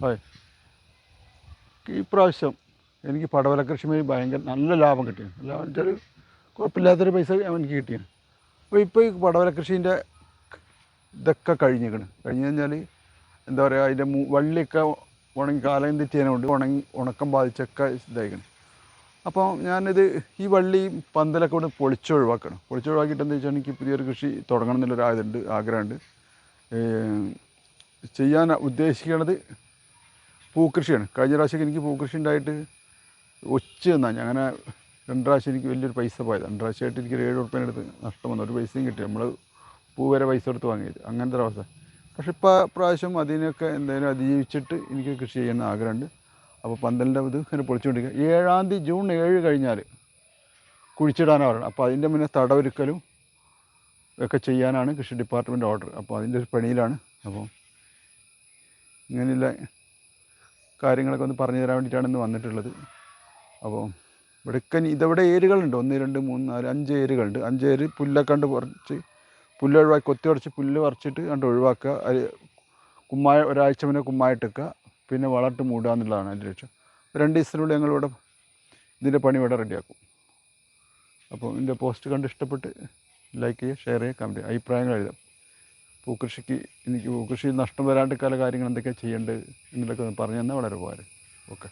അതെ, ഈ പ്രാവശ്യം എനിക്ക് പടവല കൃഷിയുമായി ഭയങ്കര നല്ല ലാഭം കിട്ടിയാണ്. ലാഭം വെച്ചാൽ കുഴപ്പമില്ലാത്തൊരു പൈസ എനിക്ക് കിട്ടിയാണ്. ഇപ്പോൾ ഈ പടവല കൃഷീൻ്റെ ഇതൊക്കെ കഴിഞ്ഞിരിക്കണം. കഴിഞ്ഞ് കഴിഞ്ഞാൽ എന്താ പറയുക, അതിൻ്റെ വള്ളിയൊക്കെ ഉണങ്ങി കാലം തെറ്റിയതിനോണ്ട് ഉണക്കം ബാധിച്ചൊക്കെ ഇതായിരിക്കണം. അപ്പോൾ ഞാനിത് ഈ വള്ളി പന്തലൊക്കെ കൊണ്ട് പൊളിച്ചൊഴിവാക്കിയിട്ട് എന്താ വെച്ചാൽ എനിക്ക് പുതിയൊരു കൃഷി തുടങ്ങണം എന്നുള്ളൊരു ആഗ്രഹമുണ്ട്. ചെയ്യാൻ ഉദ്ദേശിക്കുന്നത് പൂക്കൃഷിയാണ്. കഴിഞ്ഞ പ്രാവശ്യം എനിക്ക് പൂക്കൃഷി ഉണ്ടായിട്ട് തന്നാണ്. അങ്ങനെ 2 പ്രാവശ്യം എനിക്ക് വലിയൊരു പൈസ പോയത്. 2 പ്രാവശ്യമായിട്ട് എനിക്ക് 7 ഉറുപ്പ്യേൻ്റെ അടുത്ത് നഷ്ടം വന്നു. ഒരു പൈസയും കിട്ടി. നമ്മൾ പൂ വരെ പൈസ കൊടുത്ത് വാങ്ങിയത്, അങ്ങനത്തെ ഒരവസ്ഥ. പക്ഷെ പ്രാവശ്യം അതിനൊക്കെ എന്തായാലും അതിജീവിച്ചിട്ട് എനിക്ക് കൃഷി ചെയ്യുന്ന ആഗ്രഹമുണ്ട്. അപ്പോൾ പന്തലിൻ്റെ ഇത് ഇങ്ങനെ പൊളിച്ചുകൊണ്ടിരിക്കുക. ജൂൺ 7 കഴിഞ്ഞാൽ കുഴിച്ചിടാനാണ് പറയുന്നത്. അപ്പോൾ അതിൻ്റെ മുന്നേ തടവൊരുക്കലും ഒക്കെ ചെയ്യാനാണ് കൃഷി ഡിപ്പാർട്ട്മെൻറ്റ് ഓർഡർ. അപ്പോൾ അതിൻ്റെ ഒരു പണിയിലാണ്. അപ്പോൾ ഇങ്ങനെയുള്ള കാര്യങ്ങളൊക്കെ ഒന്ന് പറഞ്ഞു തരാൻ വേണ്ടിയിട്ടാണ് ഇന്ന് വന്നിട്ടുള്ളത്. അപ്പോൾ ഇതവിടെ ഏരുകളുണ്ട്. 1, 2, 3, 4, 5 ഏരുകളുണ്ട്. 5 ഏര് പുല്ലൊക്കെ കണ്ട് പറിച്ച് ഒഴിവാക്കി, കൊത്തി ഉടച്ച് പുല്ല് പറിച്ചിട്ട് കണ്ട് ഒഴിവാക്കുക. അത് ഒരാഴ്ച മുന്നേ കുമ്മായിട്ടിക്കുക, പിന്നെ വളമിട്ട് മൂടുക എന്നുള്ളതാണ് അതിൻ്റെ ലക്ഷ്യം. 2 ദിവസത്തിനുള്ളിൽ ഞങ്ങളിവിടെ ഇതിൻ്റെ പണി ഇവിടെ റെഡിയാക്കും. അപ്പോൾ ഇതിൻ്റെ പോസ്റ്റ് കണ്ട് ഇഷ്ടപ്പെട്ട് ലൈക്ക് ചെയ്യുക, ഷെയർ ചെയ്യുക, കമൻറ്റ് ചെയ്യുക, അഭിപ്രായങ്ങൾ എഴുതാം. എനിക്ക് പൂക്കൃഷി നഷ്ടം വരാണ്ട് കാര്യങ്ങൾ എന്തൊക്കെയാണ് ചെയ്യേണ്ടത് എന്നുള്ളതൊക്കെ ഒന്ന് പറഞ്ഞു തന്നാൽ വളരെ ഉപകാരം. ഓക്കെ.